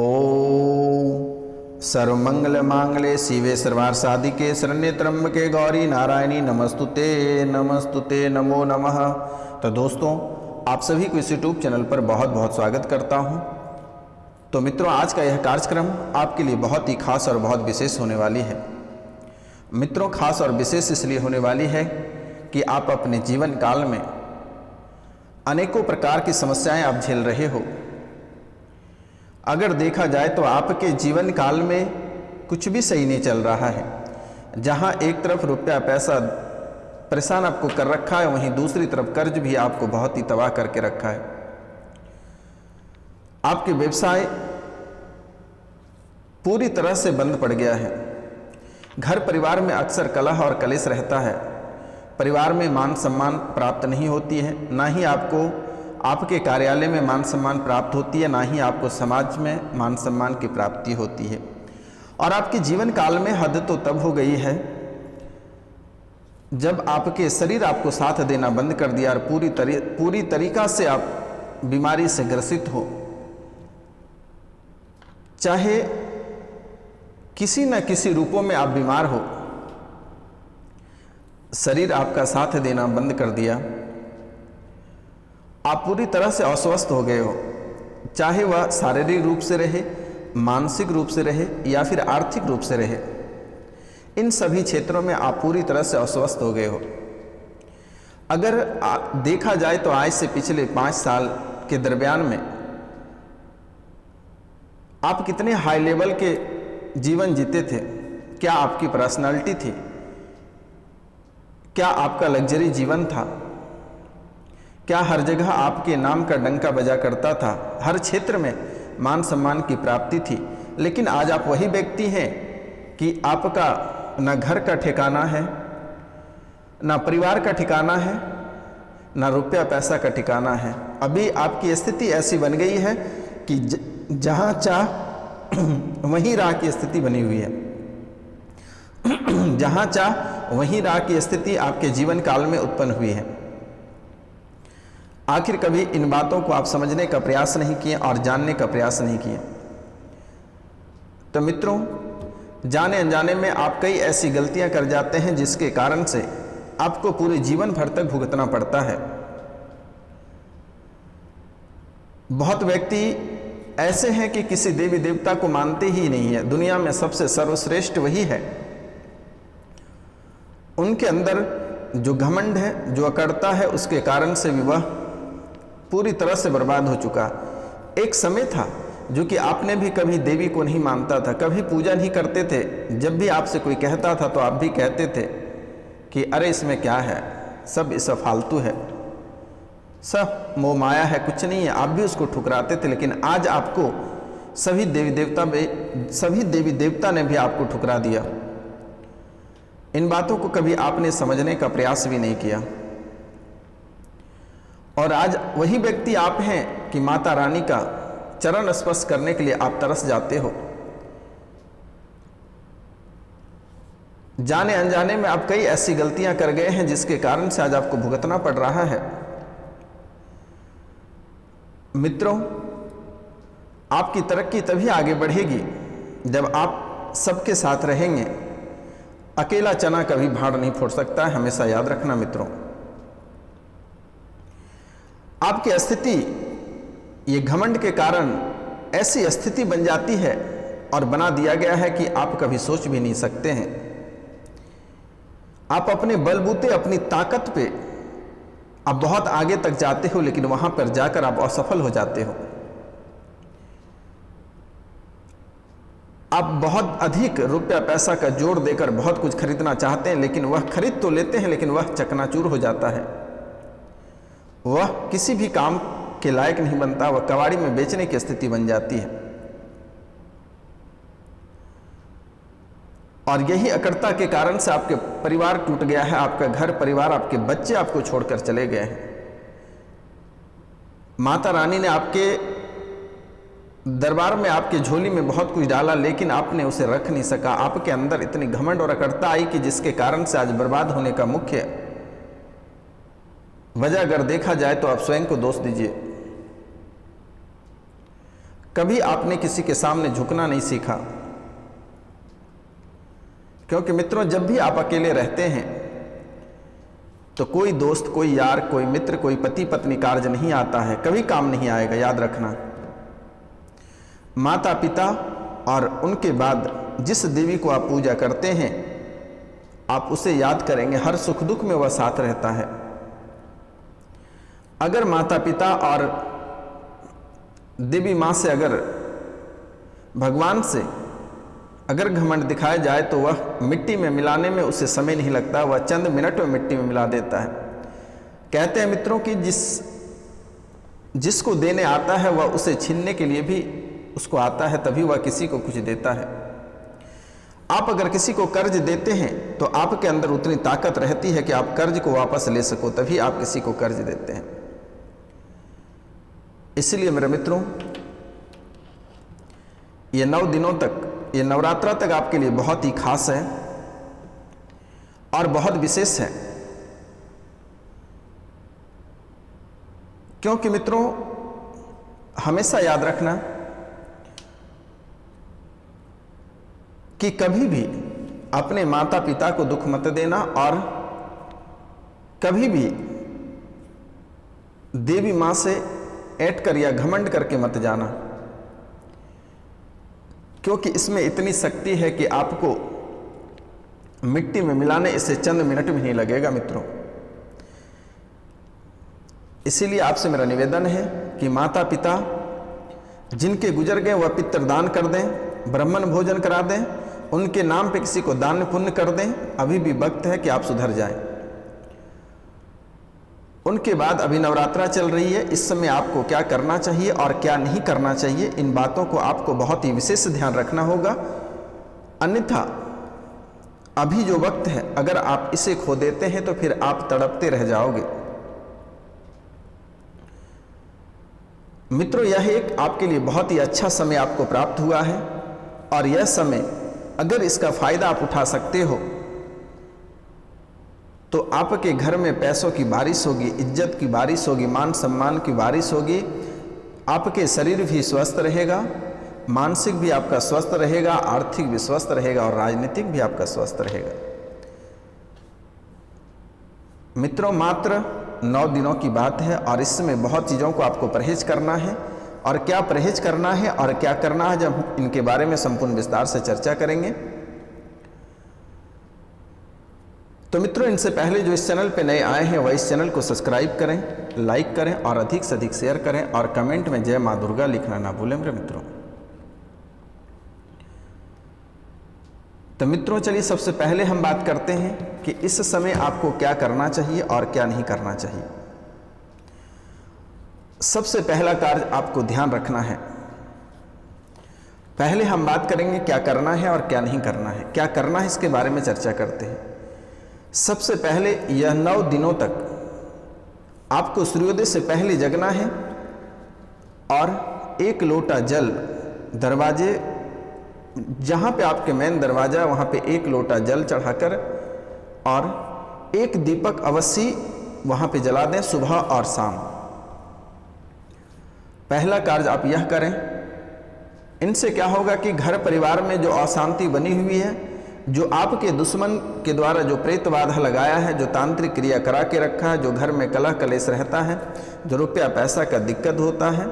ओम सर्वमंगल मांगले शिवे सर्वार्थ साधिके शरण्ये त्र्यंबके गौरी नारायणी नमस्तुते नमस्तुते नमो नमः। तो दोस्तों, आप सभी को इस यूट्यूब चैनल पर बहुत बहुत स्वागत करता हूं। तो मित्रों, आज का यह कार्यक्रम आपके लिए बहुत ही खास और बहुत विशेष होने वाली है। मित्रों, खास और विशेष इसलिए होने वाली है कि आप अपने जीवन काल में अनेकों प्रकार की समस्याएं आप झेल रहे हो। अगर देखा जाए तो आपके जीवन काल में कुछ भी सही नहीं चल रहा है। जहां एक तरफ रुपया पैसा परेशान आपको कर रखा है, वहीं दूसरी तरफ कर्ज भी आपको बहुत ही तबाह करके रखा है। आपके व्यवसाय पूरी तरह से बंद पड़ गया है। घर परिवार में अक्सर कलह और कलेश रहता है। परिवार में मान सम्मान प्राप्त नहीं होती है, ना ही आपको आपके कार्यालय में मान सम्मान प्राप्त होती है, ना ही आपको समाज में मान सम्मान की प्राप्ति होती है। और आपके जीवन काल में हद तो तब हो गई है जब आपके शरीर आपको साथ देना बंद कर दिया और पूरी तरीका से आप बीमारी से ग्रसित हो। चाहे किसी न किसी रूपों में आप बीमार हो, शरीर आपका साथ देना बंद कर दिया, आप पूरी तरह से अस्वस्थ हो गए हो। चाहे वह शारीरिक रूप से रहे, मानसिक रूप से रहे या फिर आर्थिक रूप से रहे, इन सभी क्षेत्रों में आप पूरी तरह से अस्वस्थ हो गए हो। अगर देखा जाए तो आज से पिछले 5 साल के दरमियान में आप कितने हाई लेवल के जीवन जीते थे? क्या आपकी पर्सनालिटी थी? क्या आपका लग्जरी जीवन था? क्या हर जगह आपके नाम का डंका बजा करता था? हर क्षेत्र में मान सम्मान की प्राप्ति थी। लेकिन आज आप वही व्यक्ति हैं कि आपका न घर का ठिकाना है, न परिवार का ठिकाना है, न रुपया पैसा का ठिकाना है। अभी आपकी स्थिति ऐसी बन गई है कि जहां चाह वहीं राह की स्थिति बनी हुई है। जहां चाह वहीं राह की स्थिति आपके जीवन काल में उत्पन्न हुई है। आखिर कभी इन बातों को आप समझने का प्रयास नहीं किए और जानने का प्रयास नहीं किए। तो मित्रों, जाने अनजाने में आप कई ऐसी गलतियां कर जाते हैं जिसके कारण से आपको पूरे जीवन भर तक भुगतना पड़ता है। बहुत व्यक्ति ऐसे हैं कि किसी देवी देवता को मानते ही नहीं है। दुनिया में सबसे सर्वश्रेष्ठ वही है। उनके अंदर जो घमंड है, जो अकड़ता है, उसके कारण से भी वह पूरी तरह से बर्बाद हो चुका। एक समय था जो कि आपने भी कभी देवी को नहीं मानता था, कभी पूजा नहीं करते थे। जब भी आपसे कोई कहता था तो आप भी कहते थे कि अरे इसमें क्या है, सब इस फालतू है, सब मोह माया है, कुछ नहीं है। आप भी उसको ठुकराते थे। लेकिन आज आपको सभी देवी देवता ने भी आपको ठुकरा दिया। इन बातों को कभी आपने समझने का प्रयास भी नहीं किया। और आज वही व्यक्ति आप हैं कि माता रानी का चरण स्पर्श करने के लिए आप तरस जाते हो। जाने अनजाने में आप कई ऐसी गलतियां कर गए हैं जिसके कारण से आज आपको भुगतना पड़ रहा है। मित्रों, आपकी तरक्की तभी आगे बढ़ेगी जब आप सबके साथ रहेंगे। अकेला चना कभी भाड़ नहीं फोड़ सकता है, हमेशा याद रखना मित्रों। आपकी स्थिति ये घमंड के कारण ऐसी स्थिति बन जाती है और बना दिया गया है कि आप कभी सोच भी नहीं सकते हैं। आप अपने बलबूते, अपनी ताकत पे आप बहुत आगे तक जाते हो, लेकिन वहां पर जाकर आप असफल हो जाते हो। आप बहुत अधिक रुपया पैसा का जोड़ देकर बहुत कुछ खरीदना चाहते हैं, लेकिन वह खरीद तो लेते हैं, लेकिन वह चकनाचूर हो जाता है। वह किसी भी काम के लायक नहीं बनता, वह कबाड़ी में बेचने की स्थिति बन जाती है। और यही अकड़ता के कारण से आपके परिवार टूट गया है। आपका घर परिवार, आपके बच्चे आपको छोड़कर चले गए हैं। माता रानी ने आपके दरबार में, आपके झोली में बहुत कुछ डाला, लेकिन आपने उसे रख नहीं सका। आपके अंदर इतनी घमंड और अकड़ता आई कि जिसके कारण से आज बर्बाद होने का मुख्य वजह अगर देखा जाए तो आप स्वयं को दोष दीजिए। कभी आपने किसी के सामने झुकना नहीं सीखा, क्योंकि मित्रों जब भी आप अकेले रहते हैं तो कोई दोस्त, कोई यार, कोई मित्र, कोई पति पत्नी कार्य नहीं आता है, कभी काम नहीं आएगा, याद रखना। माता पिता और उनके बाद जिस देवी को आप पूजा करते हैं आप उसे याद करेंगे, हर सुख दुख में वह साथ रहता है। अगर माता पिता और देवी माँ से, अगर भगवान से अगर घमंड दिखाया जाए तो वह मिट्टी में मिलाने में उसे समय नहीं लगता, वह चंद मिनट में मिट्टी में मिला देता है। कहते हैं मित्रों कि जिसको देने आता है वह उसे छीनने के लिए भी उसको आता है, तभी वह किसी को कुछ देता है। आप अगर किसी को कर्ज देते हैं तो आपके अंदर उतनी ताकत रहती है कि आप कर्ज को वापस ले सको, तभी आप किसी को कर्ज देते हैं। इसलिए मेरे मित्रों, ये 9 दिनों तक, ये नवरात्रा तक आपके लिए बहुत ही खास है और बहुत विशेष है, क्योंकि मित्रों हमेशा याद रखना कि कभी भी अपने माता पिता को दुख मत देना और कभी भी देवी मां से ऐठ कर या घमंड करके मत जाना, क्योंकि इसमें इतनी शक्ति है कि आपको मिट्टी में मिलाने इससे चंद मिनट भी नहीं लगेगा मित्रों। इसीलिए आपसे मेरा निवेदन है कि माता पिता जिनके गुजर गए वह पितृदान कर दें, ब्राह्मण भोजन करा दें, उनके नाम पे किसी को दान पुण्य कर दें। अभी भी वक्त है कि आप सुधर जाएं। उनके बाद अभी नवरात्रा चल रही है, इस समय आपको क्या करना चाहिए और क्या नहीं करना चाहिए, इन बातों को आपको बहुत ही विशेष ध्यान रखना होगा। अन्यथा अभी जो वक्त है अगर आप इसे खो देते हैं तो फिर आप तड़पते रह जाओगे। मित्रों यह एक आपके लिए बहुत ही अच्छा समय आपको प्राप्त हुआ है और यह समय अगर इसका फायदा आप उठा सकते हो तो आपके घर में पैसों की बारिश होगी, इज्जत की बारिश होगी, मान सम्मान की बारिश होगी। आपके शरीर भी स्वस्थ रहेगा, मानसिक भी आपका स्वस्थ रहेगा, आर्थिक भी स्वस्थ रहेगा और राजनीतिक भी आपका स्वस्थ रहेगा। मित्रों मात्र 9 दिनों की बात है और इसमें बहुत चीज़ों को आपको परहेज करना है और क्या परहेज करना है और क्या करना है जब इनके बारे में संपूर्ण विस्तार से चर्चा करेंगे। तो मित्रों इनसे पहले जो इस चैनल पे नए आए हैं वह इस चैनल को सब्सक्राइब करें, लाइक करें और अधिक से अधिक शेयर करें और कमेंट में जय मां दुर्गा लिखना ना भूलें मेरे मित्रों। तो मित्रों चलिए सबसे पहले हम बात करते हैं कि इस समय आपको क्या करना चाहिए और क्या नहीं करना चाहिए। सबसे पहला कार्य आपको ध्यान रखना है। पहले हम बात करेंगे क्या करना है और क्या नहीं करना है। क्या करना है इसके बारे में चर्चा करते हैं। सबसे पहले यह 9 दिनों तक आपको सूर्योदय से पहले जगना है और 1 लोटा जल दरवाजे, जहाँ पे आपके मेन दरवाजा वहाँ पे 1 लोटा जल चढ़ाकर और 1 दीपक अवश्य वहाँ पे जला दें सुबह और शाम। पहला कार्य आप यह करें। इनसे क्या होगा कि घर परिवार में जो अशांति बनी हुई है, जो आपके दुश्मन के द्वारा जो प्रेत बाधा लगाया है, जो तांत्रिक क्रिया करा के रखा है, जो घर में कलह कलेश रहता है, जो रुपया पैसा का दिक्कत होता है,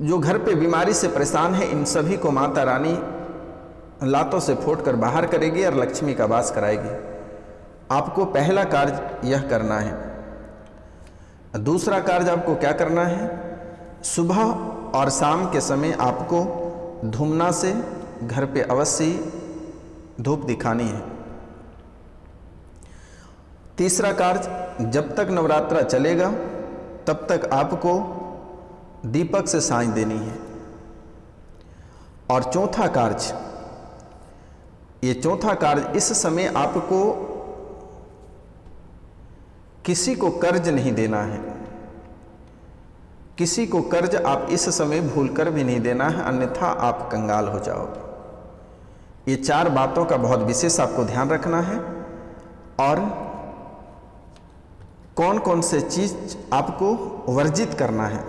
जो घर पे बीमारी से परेशान है, इन सभी को माता रानी लातों से फोड़ कर बाहर करेगी और लक्ष्मी का वास कराएगी। आपको पहला कार्य यह करना है। दूसरा कार्य आपको क्या करना है, सुबह और शाम के समय आपको धूमना से घर पे अवश्य धूप दिखानी है। तीसरा कार्य, जब तक नवरात्रा चलेगा तब तक आपको दीपक से साँझ देनी है। और चौथा कार्य, ये चौथा कार्य, इस समय आपको किसी को कर्ज नहीं देना है। किसी को कर्ज आप इस समय भूलकर भी नहीं देना है, अन्यथा आप कंगाल हो जाओगे। ये 4 बातों का बहुत विशेष आपको ध्यान रखना है और कौन कौन से चीज आपको वर्जित करना है।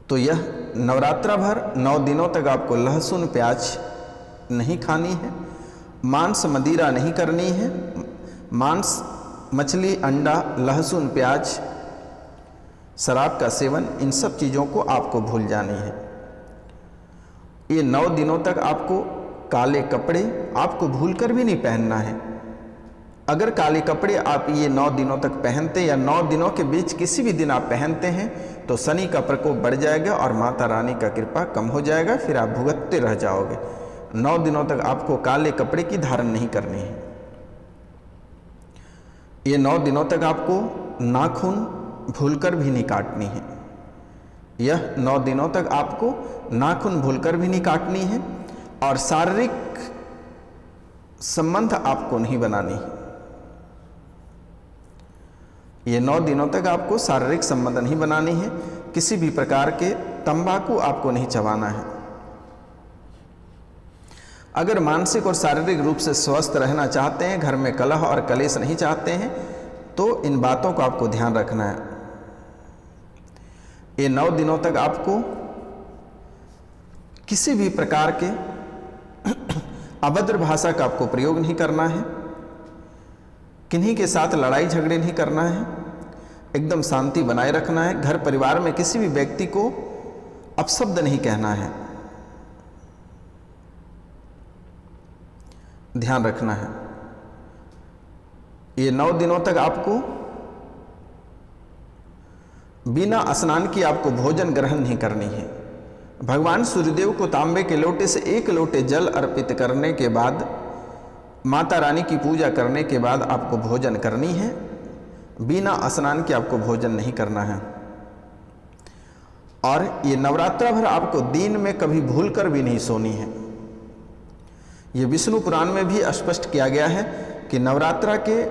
तो यह नवरात्रा भर 9 दिनों तक आपको लहसुन प्याज नहीं खानी है, मांस मदिरा नहीं करनी है। मांस, मछली, अंडा, लहसुन, प्याज, शराब का सेवन, इन सब चीज़ों को आपको भूल जानी है। ये 9 दिनों तक आपको काले कपड़े आपको भूलकर भी नहीं पहनना है। अगर काले कपड़े आप ये 9 दिनों तक पहनते या 9 दिनों के बीच किसी भी दिन आप पहनते हैं तो शनि का प्रकोप बढ़ जाएगा और माता रानी का कृपा कम हो जाएगा, फिर आप भुगतते रह जाओगे। 9 दिनों तक आपको काले कपड़े की धारण नहीं करनी है। ये 9 दिनों तक आपको नाखून भूलकर भी नहीं काटनी है। यह 9 दिनों तक आपको नाखून भूलकर भी नहीं काटनी है और शारीरिक संबंध आपको नहीं बनानी है। ये 9 दिनों तक आपको शारीरिक संबंध नहीं बनानी है। किसी भी प्रकार के तंबाकू आपको नहीं चबाना है। अगर मानसिक और शारीरिक रूप से स्वस्थ रहना चाहते हैं, घर में कलह और कलेश नहीं चाहते हैं, तो इन बातों को आपको ध्यान रखना है। ये 9 दिनों तक आपको किसी भी प्रकार के अभद्र भाषा का आपको प्रयोग नहीं करना है, किन्हीं के साथ लड़ाई झगड़े नहीं करना है, एकदम शांति बनाए रखना है। घर परिवार में किसी भी व्यक्ति को अपशब्द नहीं कहना है, ध्यान रखना है। ये 9 दिनों तक आपको बिना स्नान किए आपको भोजन ग्रहण नहीं करनी है। भगवान सूर्यदेव को तांबे के लोटे से 1 लोटे जल अर्पित करने के बाद, माता रानी की पूजा करने के बाद आपको भोजन करनी है। बिना स्नान के आपको भोजन नहीं करना है। और ये नवरात्रा भर आपको दिन में कभी भूलकर भी नहीं सोनी है। ये विष्णु पुराण में भी स्पष्ट किया गया है कि नवरात्रा के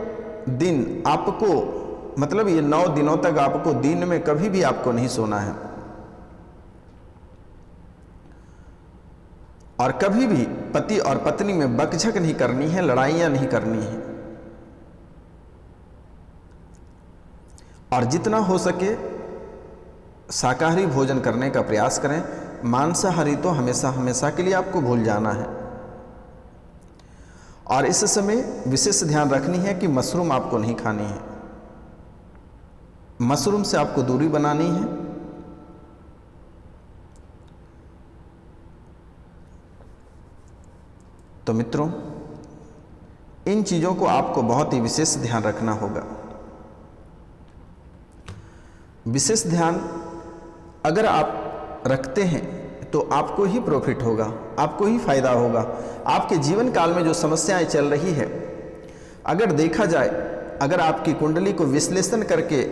दिन आपको, मतलब ये 9 दिनों तक आपको दिन में कभी भी आपको नहीं सोना है और कभी भी पति और पत्नी में बकझक नहीं करनी है, लड़ाइयाँ नहीं करनी है। और जितना हो सके शाकाहारी भोजन करने का प्रयास करें। मांसाहारी तो हमेशा हमेशा के लिए आपको भूल जाना है। और इस समय विशेष ध्यान रखनी है कि मशरूम आपको नहीं खानी है। मशरूम से आपको दूरी बनानी है। तो मित्रों, इन चीज़ों को आपको बहुत ही विशेष ध्यान रखना होगा। विशेष ध्यान अगर आप रखते हैं तो आपको ही प्रॉफिट होगा, आपको ही फायदा होगा। आपके जीवन काल में जो समस्याएं चल रही है, अगर देखा जाए, अगर आपकी कुंडली को विश्लेषण करके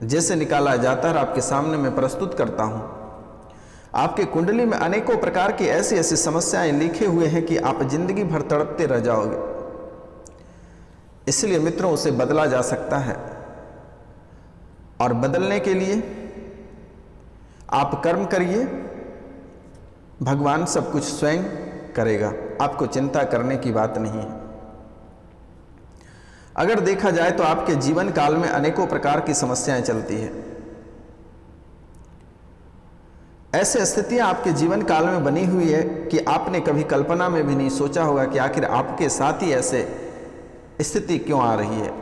जैसे निकाला जाता है, आपके सामने मैं प्रस्तुत करता हूं, आपके कुंडली में अनेकों प्रकार की ऐसी ऐसी समस्याएं लिखे हुए हैं कि आप जिंदगी भर तड़पते रह जाओगे। इसलिए मित्रों, उसे बदला जा सकता है और बदलने के लिए आप कर्म करिए, भगवान सब कुछ स्वयं करेगा, आपको चिंता करने की बात नहीं है। अगर देखा जाए तो आपके जीवन काल में अनेकों प्रकार की समस्याएं चलती है। ऐसे स्थितियां आपके जीवन काल में बनी हुई है कि आपने कभी कल्पना में भी नहीं सोचा होगा कि आखिर आपके साथ ही ऐसे स्थिति क्यों आ रही है।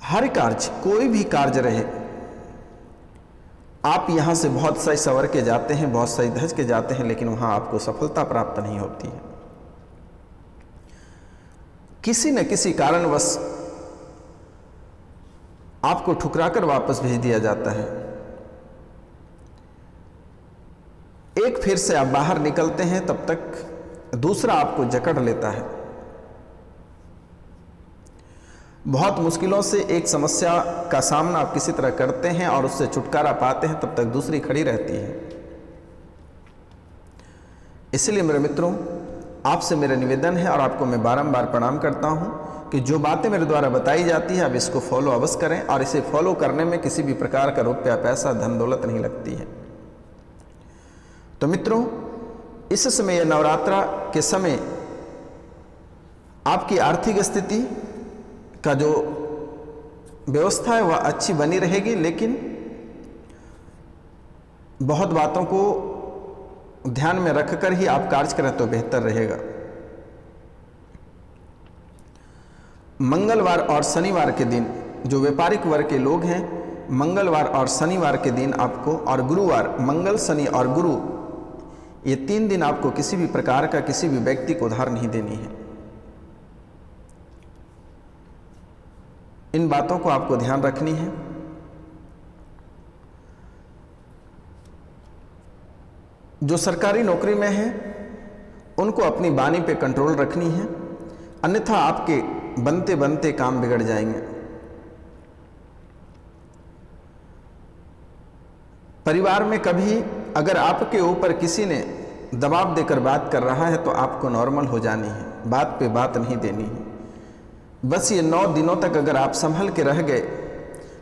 हर कार्य, कोई भी कार्य रहे, आप यहां से बहुत सही सवर के जाते हैं, बहुत सही धज के जाते हैं, लेकिन वहां आपको सफलता प्राप्त नहीं होती है। किसी न किसी कारणवश आपको ठुकराकर वापस भेज दिया जाता है। एक फिर से आप बाहर निकलते हैं, तब तक दूसरा आपको जकड़ लेता है। बहुत मुश्किलों से एक समस्या का सामना आप किसी तरह करते हैं और उससे छुटकारा पाते हैं, तब तक दूसरी खड़ी रहती है। इसलिए मेरे मित्रों, आपसे मेरा निवेदन है और आपको मैं बारंबार प्रणाम करता हूं कि जो बातें मेरे द्वारा बताई जाती है, आप इसको फॉलो अवश्य करें। और इसे फॉलो करने में किसी भी प्रकार का रुपया, पैसा, धन दौलत नहीं लगती है। तो मित्रों, इस समय नवरात्रा के समय आपकी आर्थिक स्थिति का जो व्यवस्था है वह अच्छी बनी रहेगी, लेकिन बहुत बातों को ध्यान में रखकर ही आप कार्य करें तो बेहतर रहेगा। मंगलवार और शनिवार के दिन जो व्यापारिक वर्ग के लोग हैं, मंगलवार और शनिवार के दिन आपको, और गुरुवार, मंगल शनि और गुरु, ये 3 दिन आपको किसी भी प्रकार का किसी भी व्यक्ति को उधार नहीं देनी है। इन बातों को आपको ध्यान रखनी है। जो सरकारी नौकरी में है उनको अपनी वाणी पे कंट्रोल रखनी है, अन्यथा आपके बनते बनते काम बिगड़ जाएंगे। परिवार में कभी अगर आपके ऊपर किसी ने दबाव देकर बात कर रहा है तो आपको नॉर्मल हो जानी है, बात पे बात नहीं देनी है। बस ये 9 दिनों तक अगर आप संभल के रह गए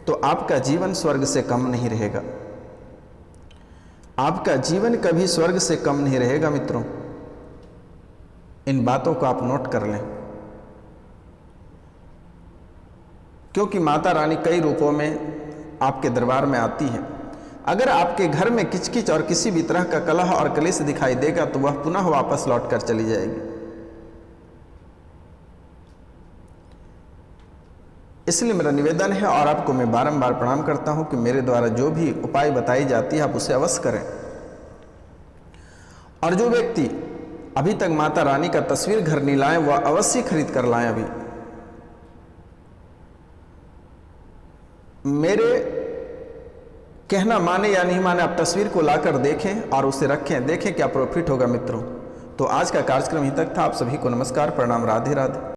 तो आपका जीवन स्वर्ग से कम नहीं रहेगा। आपका जीवन कभी स्वर्ग से कम नहीं रहेगा मित्रों। इन बातों को आप नोट कर लें, क्योंकि माता रानी कई रूपों में आपके दरबार में आती है। अगर आपके घर में किचकिच और किसी भी तरह का कलह और कलेश दिखाई देगा तो वह पुनः वापस लौट कर चली जाएगी। इसलिए मेरा निवेदन है, और आपको मैं बारंबार प्रणाम करता हूं कि मेरे द्वारा जो भी उपाय बताई जाती है आप उसे अवश्य करें। और जो व्यक्ति अभी तक माता रानी का तस्वीर घर नहीं लाए वह अवश्य खरीद कर लाएं। अभी मेरे कहना माने या नहीं माने, आप तस्वीर को लाकर देखें और उसे रखें, देखें क्या प्रॉफिट होगा मित्रों। तो आज का कार्यक्रम यहीं तक था। आप सभी को नमस्कार, प्रणाम, राधे राधे।